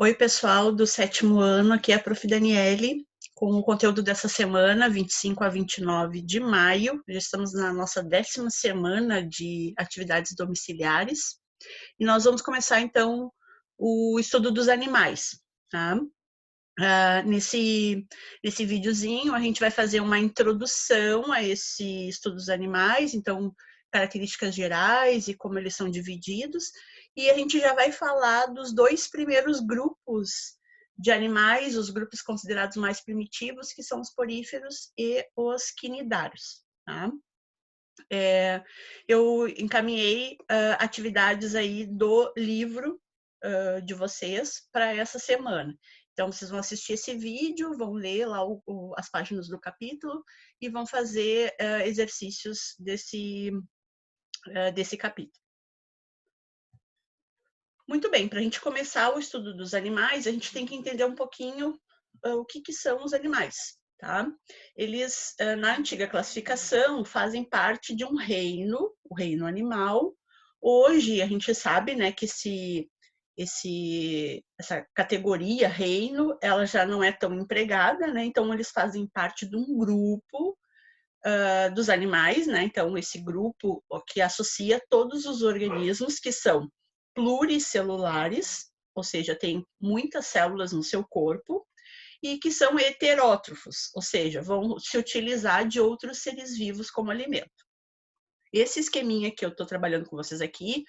Oi, pessoal do 7º ano, aqui é a Prof. Daniele, com o conteúdo dessa semana, 25 a 29 de maio. Já estamos na nossa 10ª semana de atividades domiciliares. E nós vamos começar, então, o estudo dos animais, tá? Nesse videozinho, a gente vai fazer uma introdução a esse estudo dos animais, então, características gerais e como eles são divididos, e a gente já vai falar dos dois primeiros grupos de animais, os grupos considerados mais primitivos, que são os poríferos e os quinidários, tá? Eu encaminhei atividades aí do livro de vocês para essa semana. Então, vocês vão assistir esse vídeo, vão ler lá as páginas do capítulo e vão fazer exercícios desse capítulo. Muito bem, para a gente começar o estudo dos animais, a gente tem que entender um pouquinho o que são os animais, tá? Eles, na antiga classificação, fazem parte de um reino, o reino animal. Hoje, a gente sabe, né, que essa categoria reino, ela já não é tão empregada, né? Então, eles fazem parte de um grupo dos animais, né? Então, esse grupo que associa todos os organismos que são pluricelulares, ou seja, tem muitas células no seu corpo, e que são heterótrofos, ou seja, vão se utilizar de outros seres vivos como alimento. Esse esqueminha que eu estou trabalhando com vocês aqui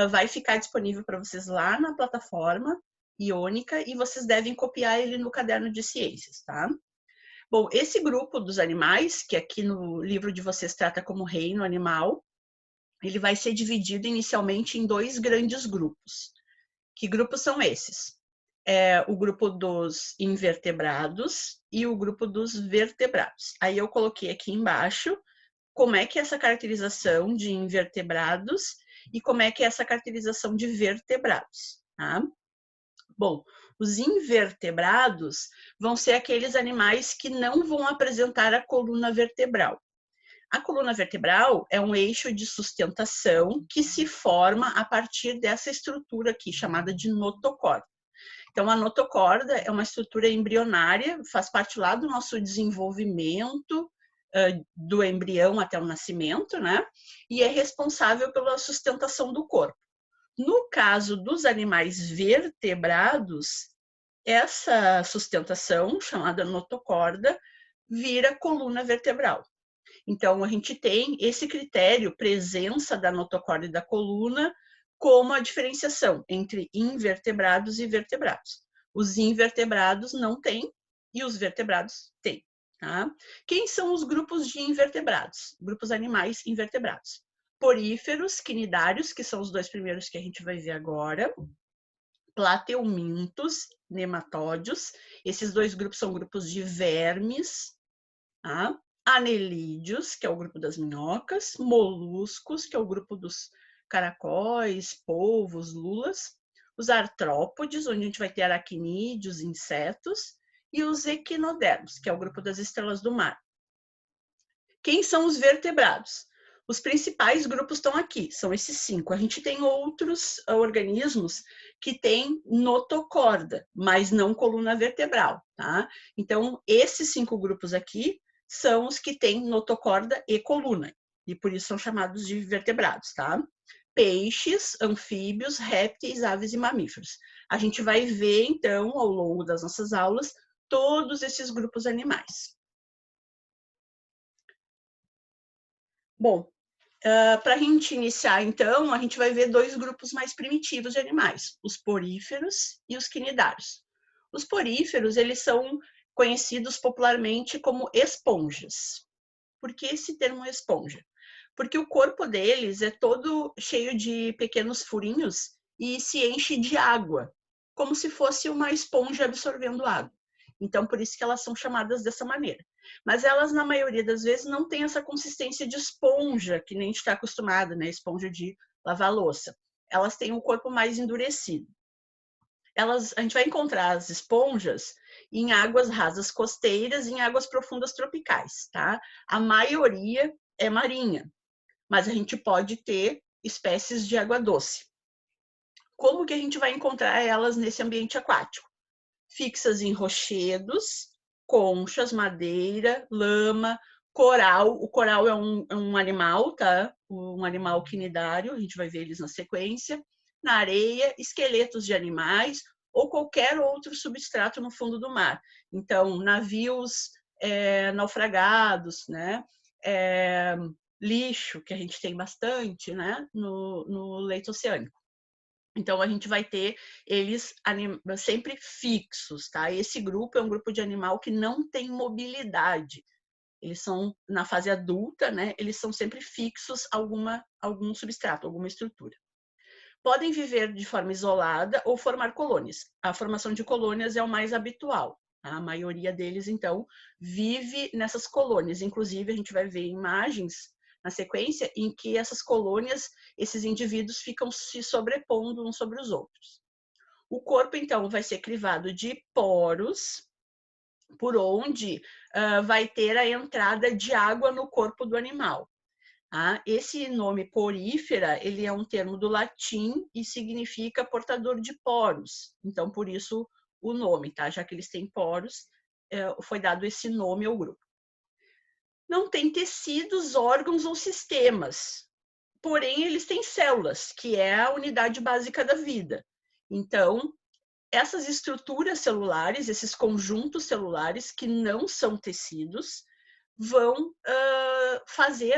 vai ficar disponível para vocês lá na plataforma Iônica e vocês devem copiar ele no caderno de ciências, tá? Bom, esse grupo dos animais, que aqui no livro de vocês trata como reino animal, ele vai ser dividido inicialmente em dois grandes grupos. Que grupos são esses? O grupo dos invertebrados e o grupo dos vertebrados. Aí eu coloquei aqui embaixo como é que é essa caracterização de invertebrados e como é que é essa caracterização de vertebrados, tá? Bom, os invertebrados vão ser aqueles animais que não vão apresentar a coluna vertebral. A coluna vertebral é um eixo de sustentação que se forma a partir dessa estrutura aqui, chamada de notocorda. Então, a notocorda é uma estrutura embrionária, faz parte lá do nosso desenvolvimento, do embrião até o nascimento, né? E é responsável pela sustentação do corpo. No caso dos animais vertebrados, essa sustentação, chamada notocorda, vira coluna vertebral. Então, a gente tem esse critério, presença da notocorda e da coluna, como a diferenciação entre invertebrados e vertebrados. Os invertebrados não têm e os vertebrados têm. Tá? Quem são os grupos de invertebrados? Grupos animais invertebrados. Poríferos, quinidários, que são os dois primeiros que a gente vai ver agora. Plateumintos, nematódios. Esses dois grupos são grupos de vermes. Tá? Anelídeos, que é o grupo das minhocas. Moluscos, que é o grupo dos caracóis, polvos, lulas. Os artrópodes, onde a gente vai ter aracnídeos, insetos. E os equinodermos, que é o grupo das estrelas do mar. Quem são os vertebrados? Os principais grupos estão aqui, são esses 5. A gente tem outros organismos que têm notocorda, mas não coluna vertebral, tá? Então, esses 5 grupos aqui são os que têm notocorda e coluna, e por isso são chamados de vertebrados, tá? Peixes, anfíbios, répteis, aves e mamíferos. A gente vai ver, então, ao longo das nossas aulas, todos esses grupos animais. Bom, para a gente iniciar, então, a gente vai ver dois grupos mais primitivos de animais, os poríferos e os quinidários. Os poríferos, eles são conhecidos popularmente como esponjas. Por que esse termo esponja? Porque o corpo deles é todo cheio de pequenos furinhos e se enche de água, como se fosse uma esponja absorvendo água. Então, por isso que elas são chamadas dessa maneira. Mas elas, na maioria das vezes, não têm essa consistência de esponja, que nem a gente está acostumado, né? Esponja de lavar louça. Elas têm um corpo mais endurecido. A gente vai encontrar as esponjas em águas rasas costeiras e em águas profundas tropicais, tá? A maioria é marinha, mas a gente pode ter espécies de água doce. Como que a gente vai encontrar elas nesse ambiente aquático? Fixas em rochedos, conchas, madeira, lama, coral. O coral é um animal, tá? Um animal quinidário, a gente vai ver eles na sequência. Na areia, esqueletos de animais ou qualquer outro substrato no fundo do mar. Então, navios naufragados, né? Lixo, que a gente tem bastante, né? No leito oceânico. Então, a gente vai ter eles sempre fixos, tá? Esse grupo é um grupo de animal que não tem mobilidade. Eles são, na fase adulta, né? Eles são sempre fixos a algum substrato, alguma estrutura. Podem viver de forma isolada ou formar colônias. A formação de colônias é o mais habitual. Tá? A maioria deles, então, vive nessas colônias. Inclusive, a gente vai ver imagens na sequência em que essas colônias, esses indivíduos ficam se sobrepondo uns sobre os outros. O corpo, então, vai ser crivado de poros, por onde vai ter a entrada de água no corpo do animal. Esse nome porífera, ele é um termo do latim e significa portador de poros. Então, por isso o nome, tá? Já que eles têm poros, foi dado esse nome ao grupo. Não tem tecidos, órgãos ou sistemas, porém eles têm células, que é a unidade básica da vida. Então, essas estruturas celulares, esses conjuntos celulares que não são tecidos, vão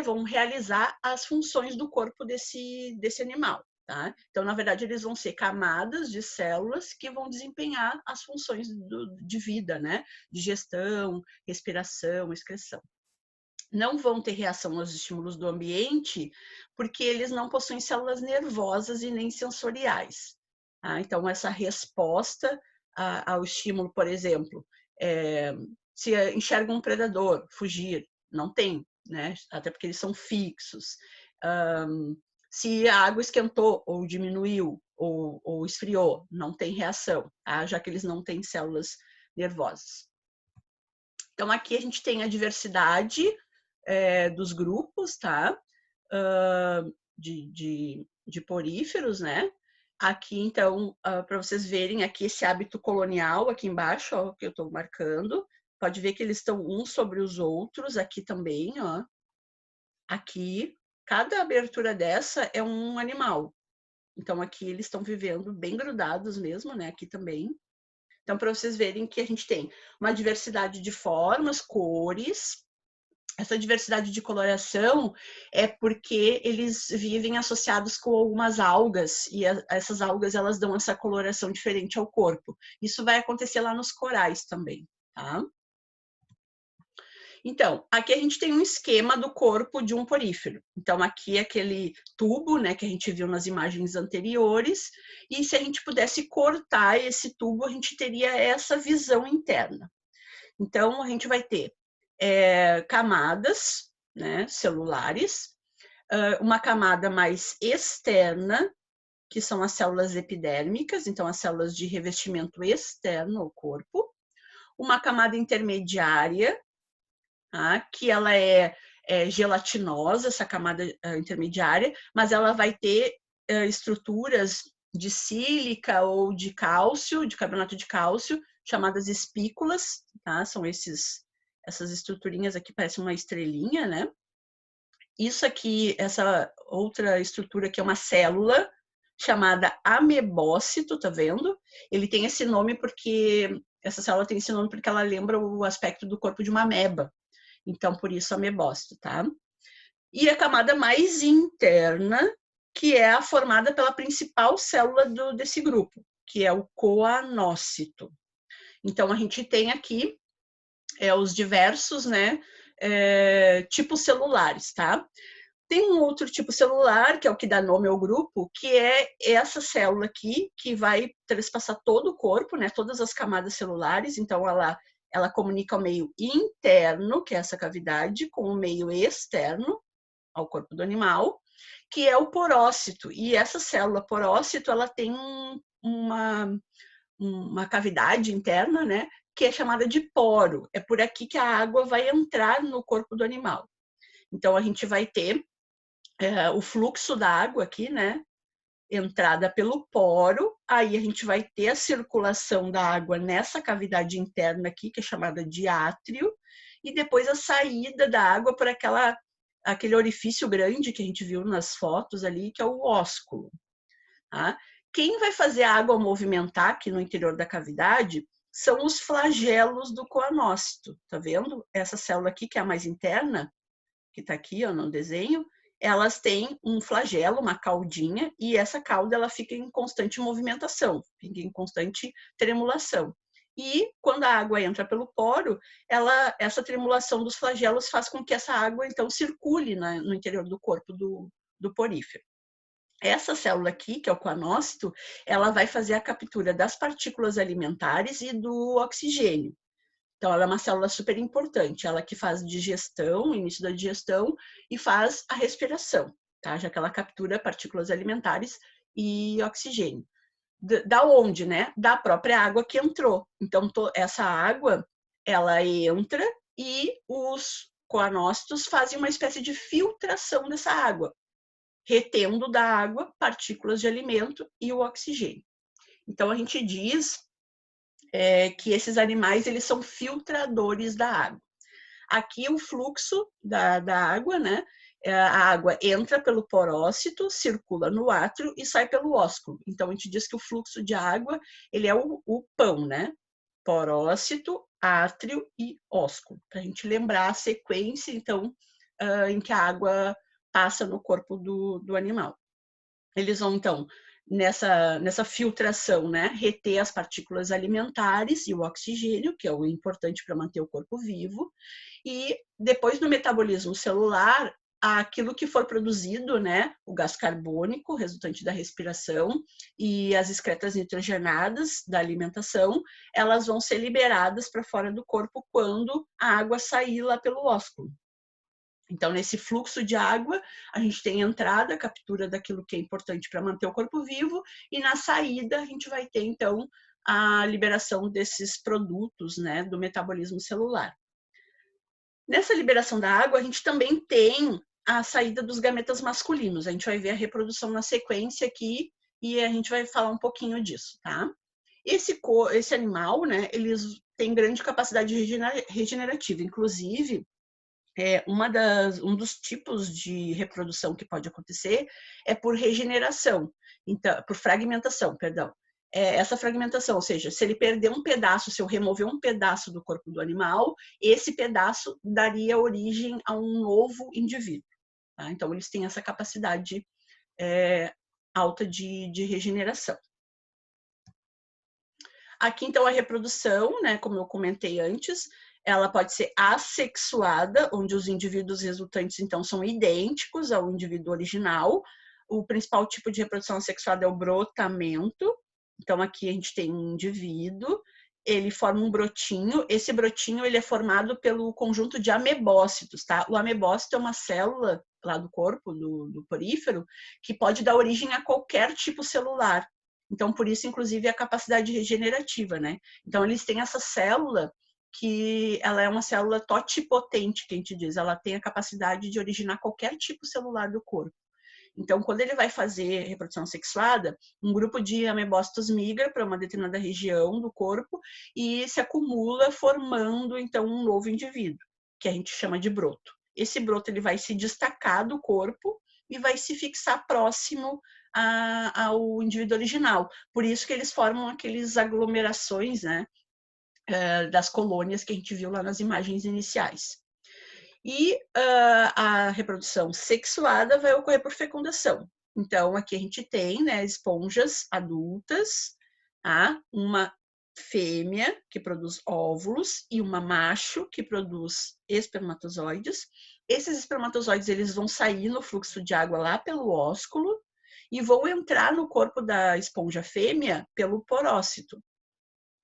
vão realizar as funções do corpo desse animal. Tá? Então, na verdade, eles vão ser camadas de células que vão desempenhar as funções de vida, né? Digestão, respiração, excreção. Não vão ter reação aos estímulos do ambiente, porque eles não possuem células nervosas e nem sensoriais. Tá? Então, essa resposta ao estímulo, por exemplo, se enxerga um predador, fugir, não tem, né? Até porque eles são fixos. Se a água esquentou ou diminuiu ou esfriou, não tem reação, tá? Já que eles não têm células nervosas. Então, aqui a gente tem a diversidade dos grupos, tá? De poríferos, né? Aqui, então, para vocês verem aqui esse hábito colonial aqui embaixo, ó, que eu estou marcando. Pode ver que eles estão uns sobre os outros aqui também, ó. Aqui, cada abertura dessa é um animal. Então, aqui eles estão vivendo bem grudados mesmo, né? Aqui também. Então, para vocês verem que a gente tem uma diversidade de formas, cores. Essa diversidade de coloração é porque eles vivem associados com algumas algas e essas algas elas dão essa coloração diferente ao corpo. Isso vai acontecer lá nos corais também, tá? Então, aqui a gente tem um esquema do corpo de um porífero. Então, aqui é aquele tubo, né, que a gente viu nas imagens anteriores, e se a gente pudesse cortar esse tubo, a gente teria essa visão interna. Então, a gente vai ter camadas, né, celulares, uma camada mais externa, que são as células epidérmicas, então as células de revestimento externo ao corpo, uma camada intermediária, tá, que ela é gelatinosa, essa camada intermediária, mas ela vai ter estruturas de sílica ou de cálcio, de carbonato de cálcio, chamadas espículas, tá? São essas estruturinhas aqui, parecem uma estrelinha, né? Isso aqui, essa outra estrutura aqui é uma célula chamada amebócito, tá vendo? Ele tem esse nome porque essa célula tem esse nome porque ela lembra o aspecto do corpo de uma ameba. Então, por isso amebócito, tá? E a camada mais interna, que é a formada pela principal célula desse grupo, que é o coanócito. Então, a gente tem aqui os diversos, né, tipos celulares, tá? Tem um outro tipo celular, que é o que dá nome ao grupo, que é essa célula aqui, que vai transpassar todo o corpo, né, todas as camadas celulares. Então, ela comunica o meio interno, que é essa cavidade, com o meio externo, ao corpo do animal, que é o porócito. E essa célula porócito, ela tem uma cavidade interna, né, que é chamada de poro. É por aqui que a água vai entrar no corpo do animal. Então, a gente vai ter o fluxo da água aqui, né, entrada pelo poro, aí a gente vai ter a circulação da água nessa cavidade interna aqui, que é chamada de átrio, e depois a saída da água por aquele orifício grande que a gente viu nas fotos ali, que é o ósculo. Tá? Quem vai fazer a água movimentar aqui no interior da cavidade são os flagelos do coanócito. Tá vendo? Essa célula aqui, que é a mais interna, que está aqui ó, no desenho, elas têm um flagelo, uma caudinha, e essa cauda ela fica em constante movimentação, fica em constante tremulação. E quando a água entra pelo poro, essa tremulação dos flagelos faz com que essa água então circule no interior do corpo do porífero. Essa célula aqui, que é o coanócito, ela vai fazer a captura das partículas alimentares e do oxigênio. Então, ela é uma célula super importante, ela que faz digestão, início da digestão, e faz a respiração, tá? Já que ela captura partículas alimentares e oxigênio. Da onde, né? Da própria água que entrou. Então, essa água, ela entra e os coanócitos fazem uma espécie de filtração dessa água, retendo da água partículas de alimento e o oxigênio. Então, a gente diz que esses animais eles são filtradores da água. Aqui o fluxo da água, né? A água entra pelo porócito, circula no átrio e sai pelo ósculo. Então a gente diz que o fluxo de água ele é o pão, né? Porócito, átrio e ósculo. Para a gente lembrar a sequência, então, em que a água passa no corpo do animal. Eles vão, então, nessa filtração, né, reter as partículas alimentares e o oxigênio, que é o importante para manter o corpo vivo, e depois no metabolismo celular, aquilo que for produzido, né, o gás carbônico, resultante da respiração, e as excretas nitrogenadas da alimentação, elas vão ser liberadas para fora do corpo quando a água sair lá pelo ósculo. Então, nesse fluxo de água, a gente tem a entrada, a captura daquilo que é importante para manter o corpo vivo, e na saída a gente vai ter, então, a liberação desses produtos, né, do metabolismo celular. Nessa liberação da água, a gente também tem a saída dos gametas masculinos. A gente vai ver a reprodução na sequência aqui e a gente vai falar um pouquinho disso, tá? Esse animal, né, eles têm grande capacidade regenerativa, inclusive, um dos tipos de reprodução que pode acontecer é por regeneração, então, por fragmentação, perdão. Essa fragmentação, ou seja, se ele perder um pedaço, se eu remover um pedaço do corpo do animal, esse pedaço daria origem a um novo indivíduo. Tá? Então, eles têm essa capacidade alta de regeneração. Aqui, então, a reprodução, né, como eu comentei antes, ela pode ser assexuada, onde os indivíduos resultantes, então, são idênticos ao indivíduo original. O principal tipo de reprodução assexuada é o brotamento. Então, aqui a gente tem um indivíduo, ele forma um brotinho. Esse brotinho ele é formado pelo conjunto de amebócitos, tá? O amebócito é uma célula lá do corpo, do porífero, que pode dar origem a qualquer tipo celular. Então, por isso, inclusive, a capacidade regenerativa, né? Então, eles têm essa célula que ela é uma célula totipotente, que a gente diz. Ela tem a capacidade de originar qualquer tipo celular do corpo. Então, quando ele vai fazer reprodução sexuada, um grupo de amebócitos migra para uma determinada região do corpo e se acumula formando, então, um novo indivíduo, que a gente chama de broto. Esse broto ele vai se destacar do corpo e vai se fixar próximo ao indivíduo original. Por isso que eles formam aqueles aglomerações, né, das colônias que a gente viu lá nas imagens iniciais. E a reprodução sexuada vai ocorrer por fecundação. Então, aqui a gente tem, né, esponjas adultas, tá? Uma fêmea que produz óvulos e uma macho que produz espermatozoides. Esses espermatozoides eles vão sair no fluxo de água lá pelo ósculo e vão entrar no corpo da esponja fêmea pelo porócito.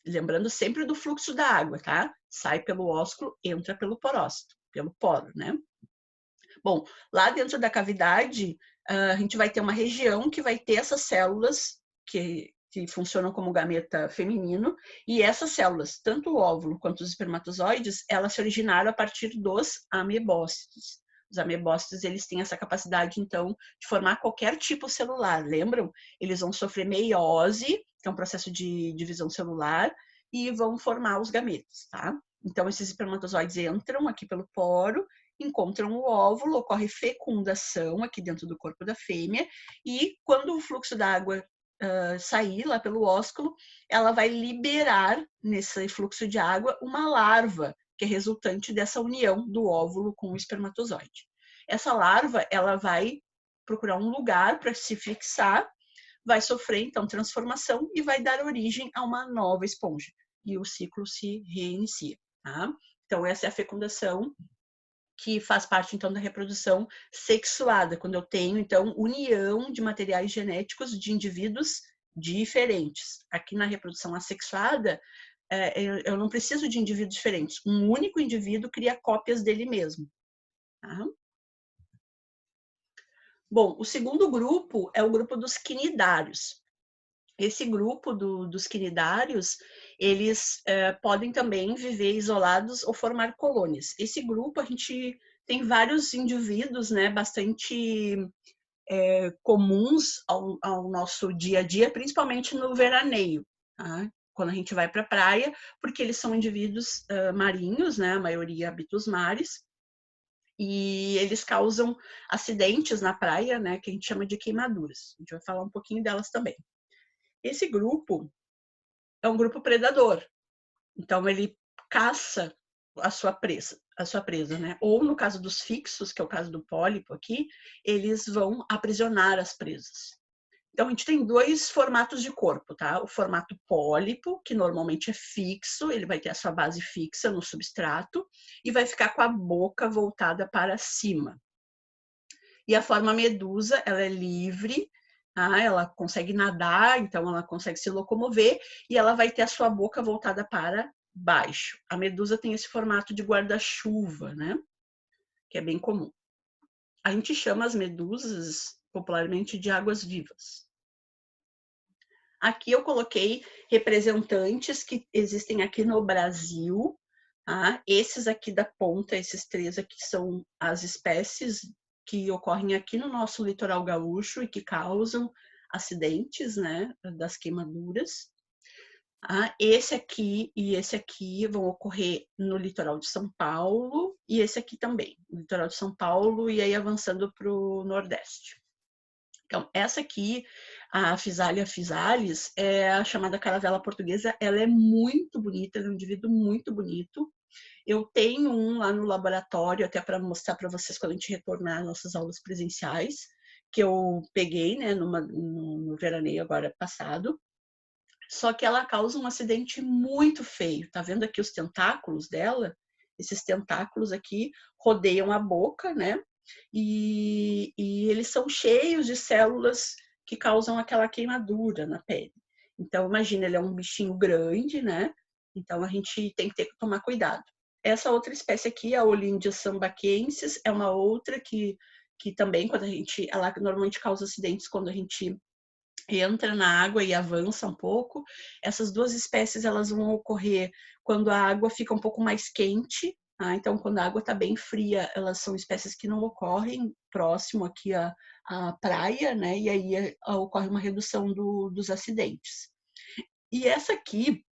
Lembrando sempre do fluxo da água, tá? Sai pelo ósculo, entra pelo porócito, pelo poro, né? Bom, lá dentro da cavidade, a gente vai ter uma região que vai ter essas células que funcionam como gameta feminino, e essas células, tanto o óvulo quanto os espermatozoides, elas se originaram a partir dos amebócitos. Os amebócitos, eles têm essa capacidade, então, de formar qualquer tipo celular, lembram? Eles vão sofrer meiose, que é um processo de divisão celular, e vão formar os gametos, tá? Então, esses espermatozoides entram aqui pelo poro, encontram o óvulo, ocorre fecundação aqui dentro do corpo da fêmea, e quando o fluxo da água sair lá pelo ósculo, ela vai liberar nesse fluxo de água uma larva, que é resultante dessa união do óvulo com o espermatozoide. Essa larva, ela vai procurar um lugar para se fixar, vai sofrer, então, transformação e vai dar origem a uma nova esponja. E o ciclo se reinicia, tá? Então, essa é a fecundação, que faz parte, então, da reprodução sexuada, quando eu tenho, então, união de materiais genéticos de indivíduos diferentes. Aqui na reprodução assexuada, eu não preciso de indivíduos diferentes. Um único indivíduo cria cópias dele mesmo. Tá? Bom, o segundo grupo é o grupo dos quinidários. Esse grupo dos quinidários, eles podem também viver isolados ou formar colônias. Esse grupo, a gente tem vários indivíduos, né, bastante comuns ao nosso dia a dia, principalmente no veraneio, tá? Quando a gente vai para a praia, porque eles são indivíduos marinhos, né, a maioria habita os mares, e eles causam acidentes na praia, né, que a gente chama de queimaduras. A gente vai falar um pouquinho delas também. Esse grupo é um grupo predador, então ele caça a sua presa, né? Ou no caso dos fixos, que é o caso do pólipo aqui, eles vão aprisionar as presas. Então a gente tem dois formatos de corpo, tá? O formato pólipo, que normalmente é fixo, ele vai ter a sua base fixa no substrato e vai ficar com a boca voltada para cima. E a forma medusa, ela é livre, ela consegue nadar, então ela consegue se locomover e ela vai ter a sua boca voltada para baixo. A medusa tem esse formato de guarda-chuva, né? Que é bem comum. A gente chama as medusas popularmente de águas-vivas. Aqui eu coloquei representantes que existem aqui no Brasil. Esses aqui da ponta, esses três aqui são as espécies que ocorrem aqui no nosso litoral gaúcho e que causam acidentes, né, das queimaduras. Esse aqui e esse aqui vão ocorrer no litoral de São Paulo e esse aqui também, no litoral de São Paulo e aí avançando para o Nordeste. Então, essa aqui, a Physalia physalis, é a chamada caravela portuguesa, ela é muito bonita, ela é um indivíduo muito bonito. Eu tenho um lá no laboratório, até para mostrar para vocês quando a gente retornar às nossas aulas presenciais, que eu peguei, né, no veraneio agora passado. Só que ela causa um acidente muito feio. Tá vendo aqui os tentáculos dela? Esses tentáculos aqui rodeiam a boca, né? E eles são cheios de células que causam aquela queimadura na pele. Então, imagina, ele é um bichinho grande, né? Então, a gente tem que ter que tomar cuidado. Essa outra espécie aqui, a Olindia sambaquensis, é uma outra que também, quando ela normalmente causa acidentes quando a gente entra na água e avança um pouco. Essas duas espécies, elas vão ocorrer quando a água fica um pouco mais quente. Então, quando a água está bem fria, elas são espécies que não ocorrem próximo aqui à praia, né? E aí ocorre uma redução dos acidentes. E essa aqui,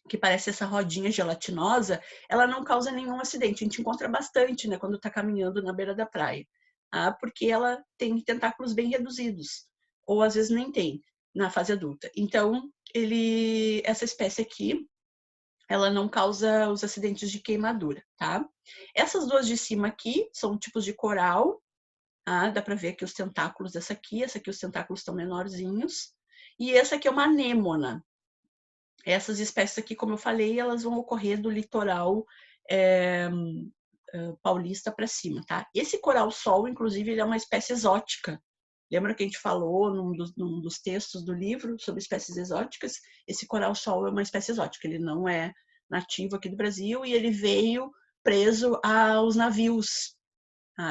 que parece essa rodinha gelatinosa, ela não causa nenhum acidente. A gente encontra bastante, né, quando está caminhando na beira da praia, porque ela tem tentáculos bem reduzidos, ou às vezes nem tem na fase adulta. Então, essa espécie aqui, ela não causa os acidentes de queimadura, tá? Essas duas de cima aqui são tipos de coral, dá para ver aqui os tentáculos dessa aqui, essa aqui os tentáculos estão menorzinhos, e essa aqui é uma anêmona. Essas espécies aqui, como eu falei, elas vão ocorrer do litoral paulista para cima, tá? Esse coral-sol, inclusive, ele é uma espécie exótica. Lembra que a gente falou num dos textos do livro sobre espécies exóticas? Esse coral-sol é uma espécie exótica, ele não é nativo aqui do Brasil e ele veio preso aos navios.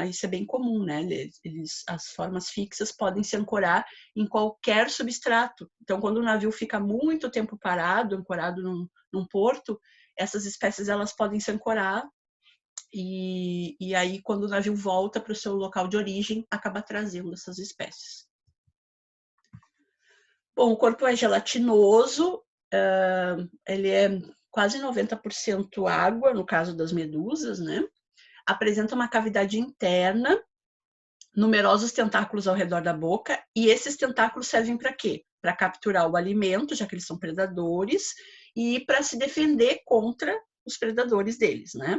Isso é bem comum, né? As formas fixas podem se ancorar em qualquer substrato. Então, quando o navio fica muito tempo parado, ancorado num porto, essas espécies elas podem se ancorar E aí, quando o navio volta para o seu local de origem, acaba trazendo essas espécies. Bom, o corpo é gelatinoso, ele é quase 90% água, no caso das medusas, né? Apresenta uma cavidade interna, numerosos tentáculos ao redor da boca, e esses tentáculos servem para quê? Para capturar o alimento, já que eles são predadores, e para se defender contra os predadores deles, né?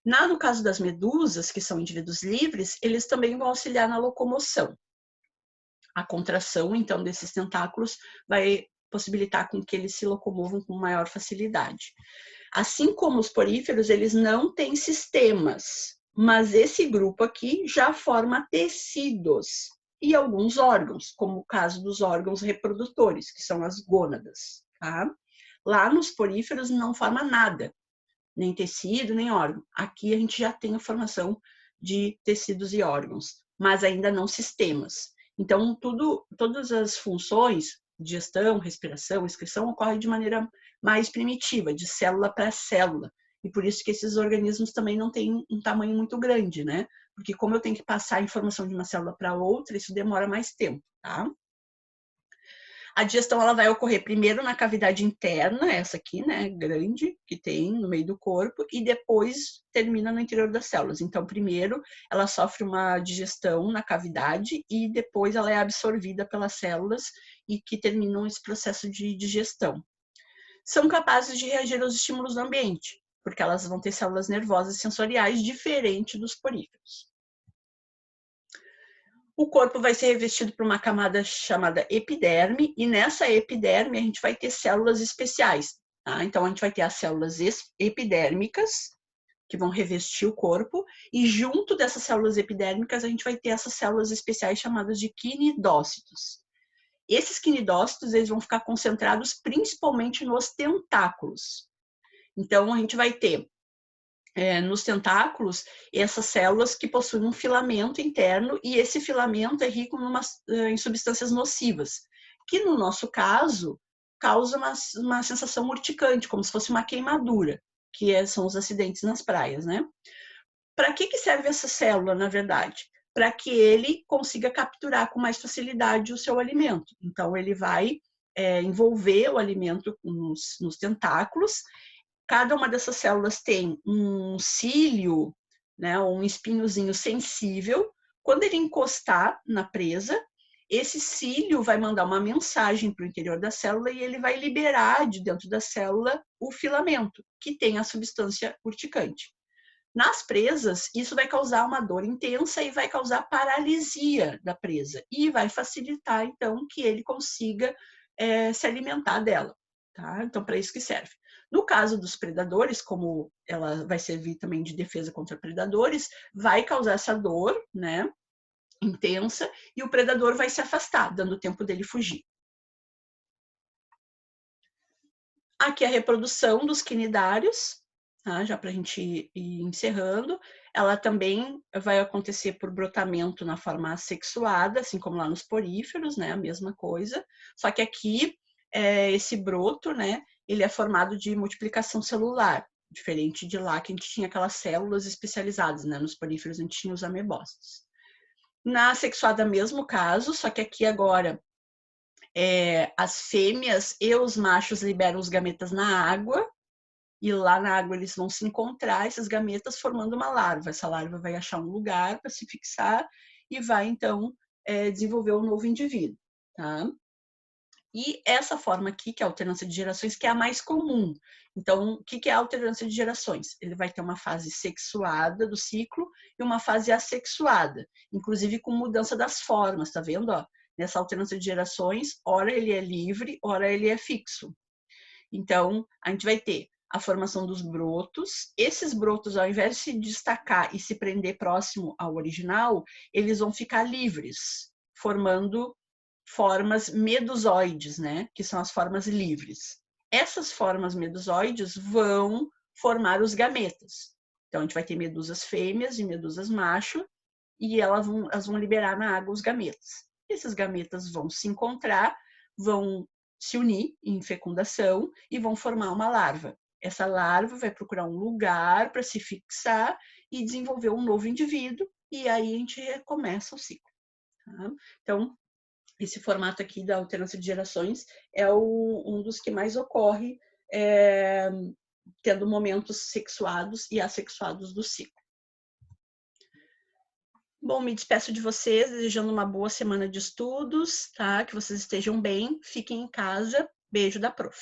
No caso das medusas, que são indivíduos livres, eles também vão auxiliar na locomoção. A contração, então, desses tentáculos vai possibilitar com que eles se locomovam com maior facilidade. Assim como os poríferos, eles não têm sistemas, mas esse grupo aqui já forma tecidos e alguns órgãos, como o caso dos órgãos reprodutores, que são as gônadas. Tá? Lá nos poríferos não forma nada, nem tecido, nem órgão. Aqui a gente já tem a formação de tecidos e órgãos, mas ainda não sistemas. Então, todas as funções, digestão, respiração, excreção, ocorrem de maneira mais primitiva, de célula para célula. E por isso que esses organismos também não têm um tamanho muito grande, né? Porque como eu tenho que passar a informação de uma célula para outra, isso demora mais tempo, tá? A digestão ela vai ocorrer primeiro na cavidade interna, essa aqui, né, grande, que tem no meio do corpo, e depois termina no interior das células. Então, primeiro ela sofre uma digestão na cavidade e depois ela é absorvida pelas células e que terminam esse processo de digestão. São capazes de reagir aos estímulos do ambiente, porque elas vão ter células nervosas sensoriais diferente dos poríferos. O corpo vai ser revestido por uma camada chamada epiderme, e nessa epiderme a gente vai ter células especiais. Tá? Então, a gente vai ter as células epidérmicas, que vão revestir o corpo, e junto dessas células epidérmicas a gente vai ter essas células especiais chamadas de quinidócitos. Esses quinidócitos eles vão ficar concentrados principalmente nos tentáculos. Então, a gente vai ter nos tentáculos, essas células que possuem um filamento interno, e esse filamento é rico em substâncias nocivas, que no nosso caso causa uma sensação urticante, como se fosse uma queimadura, que são os acidentes nas praias, né? Para que serve essa célula, na verdade? Para que ele consiga capturar com mais facilidade o seu alimento. Então, ele vai envolver o alimento nos tentáculos. Cada uma dessas células tem um cílio, né, um espinhozinho sensível. Quando ele encostar na presa, esse cílio vai mandar uma mensagem para o interior da célula e ele vai liberar de dentro da célula o filamento, que tem a substância urticante. Nas presas, isso vai causar uma dor intensa e vai causar paralisia da presa e vai facilitar, então, que ele consiga se alimentar dela. Tá? Então, para isso que serve. No caso dos predadores, como ela vai servir também de defesa contra predadores, vai causar essa dor, né, intensa, e o predador vai se afastar, dando tempo dele fugir. Aqui a reprodução dos quinidários, tá? Já para a gente ir encerrando. Ela também vai acontecer por brotamento na forma assexuada, assim como lá nos poríferos, né, a mesma coisa. Só que aqui, esse broto, né, ele é formado de multiplicação celular, diferente de lá que a gente tinha aquelas células especializadas, né, nos poríferos a gente tinha os amebócitos. Na assexuada, mesmo caso, só que aqui agora as fêmeas e os machos liberam os gametas na água, e lá na água eles vão se encontrar, esses gametas, formando uma larva. Essa larva vai achar um lugar para se fixar e vai, então, desenvolver um novo indivíduo. Tá? E essa forma aqui, que é a alternância de gerações, que é a mais comum. Então, o que é a alternância de gerações? Ele vai ter uma fase sexuada do ciclo e uma fase assexuada, inclusive com mudança das formas, tá vendo? Ó? Nessa alternância de gerações, ora ele é livre, ora ele é fixo. Então, a gente vai ter a formação dos brotos. Esses brotos, ao invés de se destacar e se prender próximo ao original, eles vão ficar livres, formando formas medusoides, né? Que são as formas livres. Essas formas medusoides vão formar os gametas. Então, a gente vai ter medusas fêmeas e medusas macho, e elas vão liberar na água os gametas. Esses gametas vão se encontrar, vão se unir em fecundação e vão formar uma larva. essa larva vai procurar um lugar para se fixar e desenvolver um novo indivíduo, e aí a gente recomeça o ciclo. Tá? Então, esse formato aqui da alternância de gerações é um dos que mais ocorre, tendo momentos sexuados e assexuados do ciclo. Bom, me despeço de vocês, desejando uma boa semana de estudos, tá? Que vocês estejam bem, fiquem em casa. Beijo da prof.